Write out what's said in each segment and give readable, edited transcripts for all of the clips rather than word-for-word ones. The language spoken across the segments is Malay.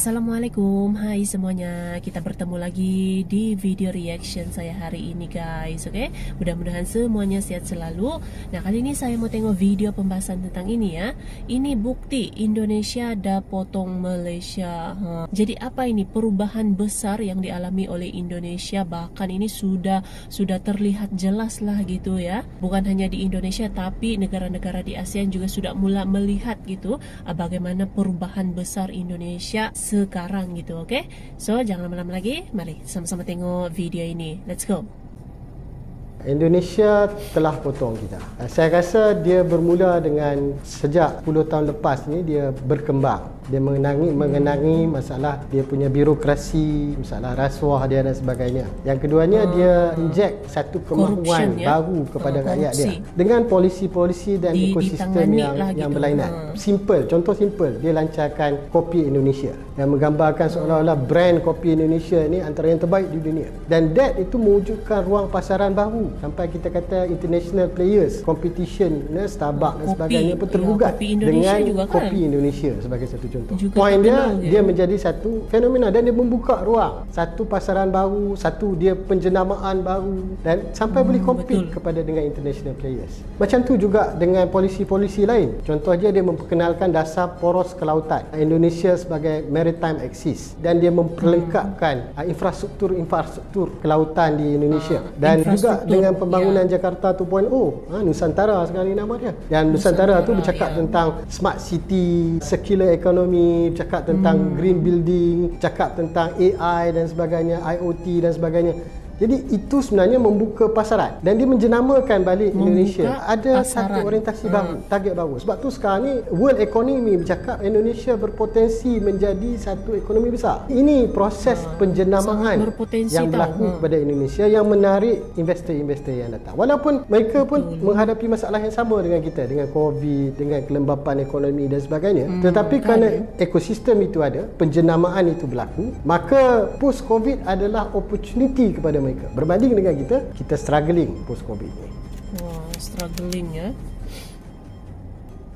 Assalamualaikum, hai semuanya. Kita bertemu lagi di video reaction saya hari ini guys. Oke, mudah-mudahan semuanya sehat selalu. Nah, kali ini saya mau tengok video pembahasan tentang ini ya. Ini bukti Indonesia dah potong Malaysia. Jadi apa ini perubahan besar yang dialami oleh Indonesia? Bahkan ini sudah terlihat jelas lah gitu ya. Bukan hanya di Indonesia tapi negara-negara di ASEAN juga sudah mulai melihat gitu bagaimana perubahan besar Indonesia sekarang gitu, oke? So, jangan lama-lama lagi. Mari sama-sama tengok video ini. Let's go. Indonesia telah potong kita. Saya rasa dia bermula dengan sejak 10 tahun lepas ni dia berkembang. Dia mengenangi masalah dia punya birokrasi, masalah rasuah dia dan sebagainya. Yang keduanya dia injek satu kemahuan baru kepada rakyat dia dengan polisi-polisi dan ekosistem yang berlainan. Simple, contoh simple, dia lancarkan Kopi Indonesia yang menggambarkan seolah-olah brand Kopi Indonesia ni antara yang terbaik di dunia. Dan that itu mewujudkan ruang pasaran baru sampai kita kata international players, competition, Starbucks dan sebagainya pun tergugat dengan Kopi Indonesia sebagai satu contoh. Poin dia menjadi satu fenomena dan dia membuka ruang satu pasaran baru, satu dia penjenamaan baru dan sampai boleh compete kepada dengan international players. Macam tu juga dengan polisi-polisi lain. Contohnya dia memperkenalkan dasar poros kelautan Indonesia sebagai maritime axis dan dia memperlengkapkan infrastruktur kelautan di Indonesia dan juga dengan pembangunan Jakarta 2.0, Nusantara sekarang ni nama dia. Dan Nusantara tu bercakap tentang smart city, circular economy, cakap tentang green building, cakap tentang AI dan sebagainya, IoT dan sebagainya. Jadi itu sebenarnya membuka pasaran dan dia menjenamakan balik Indonesia. Ada satu orientasi baru, target baru. Sebab tu sekarang ni world economy bercakap Indonesia berpotensi menjadi satu ekonomi besar. Ini proses penjenamaan yang berlaku kepada Indonesia yang menarik investor-investor yang datang. Walaupun mereka pun menghadapi masalah yang sama dengan kita, dengan COVID, dengan kelembapan ekonomi dan sebagainya. Tetapi kerana ekosistem itu ada, penjenamaan itu berlaku, maka post COVID adalah opportunity kepada mereka. Berbanding dengan kita struggling post COVID ni. Struggling ya.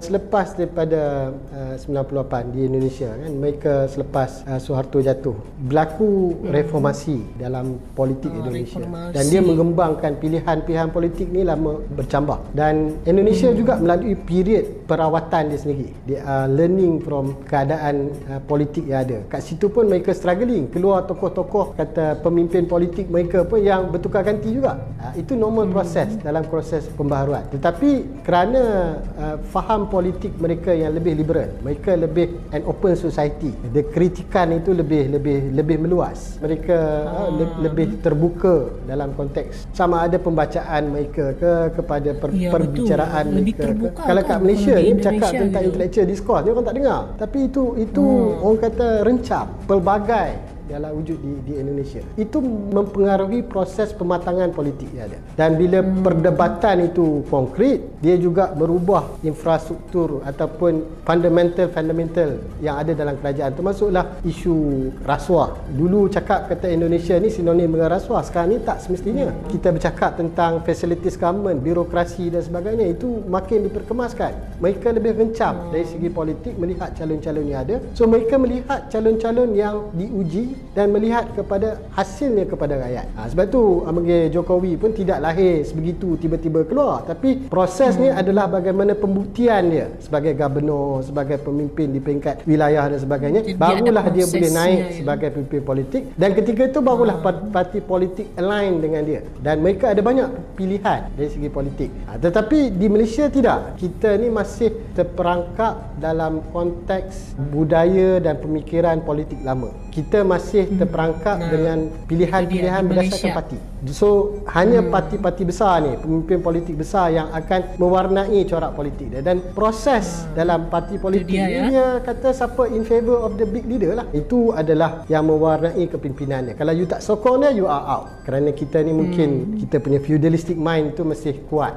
Selepas daripada 98 di Indonesia kan, mereka selepas Suharto jatuh berlaku reformasi dalam politik Indonesia dan dia mengembangkan pilihan-pilihan politik ni lama bercambah dan Indonesia juga melalui period perawatan dia sendiri. Dia learning from keadaan politik yang ada. Kat situ pun mereka struggling, keluar tokoh-tokoh kata pemimpin politik mereka pun yang bertukar ganti juga. Itu normal proses dalam proses pembaharuan. Tetapi kerana faham politik mereka yang lebih liberal, mereka lebih an open society, the kritikan itu lebih meluas, mereka lebih terbuka dalam konteks sama ada pembacaan mereka kepada perbicaraan mereka kalau kat Malaysia ni bercakap tentang intellectual discourse ni orang tak dengar, tapi itu orang kata rencam pelbagai dalam wujud di Indonesia. Itu mempengaruhi proses pematangan politik yang ada. Dan bila perdebatan itu konkret, dia juga merubah infrastruktur ataupun fundamental yang ada dalam kerajaan. Termasuklah isu rasuah. Dulu cakap kata Indonesia ni sinonim dengan rasuah. Sekarang ni tak semestinya. Kita bercakap tentang facilities government, birokrasi dan sebagainya. Itu makin diperkemaskan. Mereka lebih rencam dari segi politik melihat calon-calon yang ada. So mereka melihat calon-calon yang diuji dan melihat kepada hasilnya kepada rakyat. Sebab tu Abang Jokowi pun tidak lahir sebegitu tiba-tiba keluar, tapi proses ni adalah bagaimana pembuktian dia sebagai gubernur, sebagai pemimpin di peringkat wilayah dan sebagainya. Barulah dia boleh naik sebagai pemimpin politik dan ketika itu barulah parti politik align dengan dia dan mereka ada banyak pilihan dari segi politik. Tetapi di Malaysia tidak. Kita ni masih terperangkap dalam konteks budaya dan pemikiran politik lama. Kita masih terperangkap dengan pilihan-pilihan berdasarkan parti. So hanya parti-parti besar ni, pemimpin politik besar yang akan mewarnai corak politik dia dan proses dalam parti politik ni dia kata siapa in favor of the big leader lah. Itu adalah yang mewarnai kepimpinannya. Kalau you tak sokong dia, you are out. Kerana kita ni mungkin kita punya feudalistic mind tu masih kuat.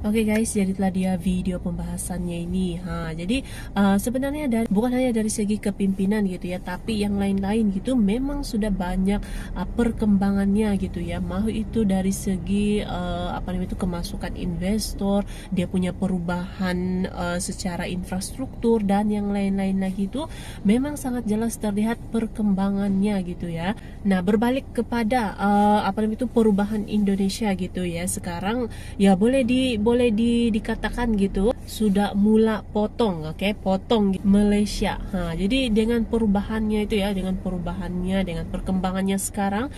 Oke guys, jadilah dia video pembahasannya ini. Jadi sebenarnya bukan hanya dari segi kepimpinan gitu ya, tapi yang lain-lain gitu memang sudah banyak perkembangannya gitu ya. Mau itu dari segi kemasukan investor, dia punya perubahan secara infrastruktur dan yang lain-lain lagi itu memang sangat jelas terlihat perkembangannya gitu ya. Nah, berbalik kepada perubahan Indonesia gitu ya. Sekarang ya boleh dikatakan gitu sudah mula potong Malaysia. Jadi dengan perubahannya itu ya, dengan perkembangannya sekarang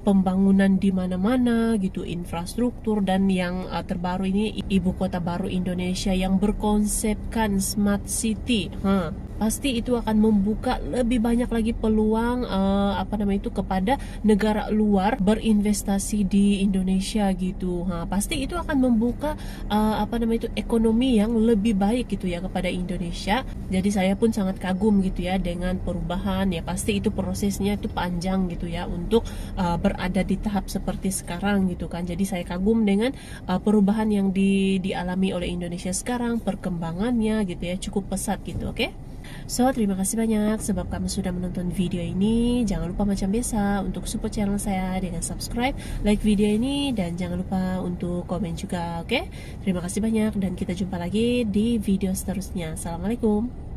pembangunan di mana-mana gitu, infrastruktur, dan yang terbaru ini ibu kota baru Indonesia yang berkonsepkan smart city. Pasti itu akan membuka lebih banyak lagi peluang kepada negara luar berinvestasi di Indonesia gitu. Pasti itu akan membuka ekonomi yang lebih baik gitu ya kepada Indonesia. Jadi saya pun sangat kagum gitu ya dengan perubahan. Ya pasti itu prosesnya itu panjang gitu ya untuk berada di tahap seperti sekarang gitu kan. Jadi saya kagum dengan perubahan yang dialami oleh Indonesia sekarang, perkembangannya gitu ya cukup pesat gitu, oke? So, terima kasih banyak sebab kamu sudah menonton video ini. Jangan lupa macam biasa untuk support channel saya dengan subscribe, like video ini, dan jangan lupa untuk komen juga, oke? Terima kasih banyak dan kita jumpa lagi di video seterusnya. Assalamualaikum.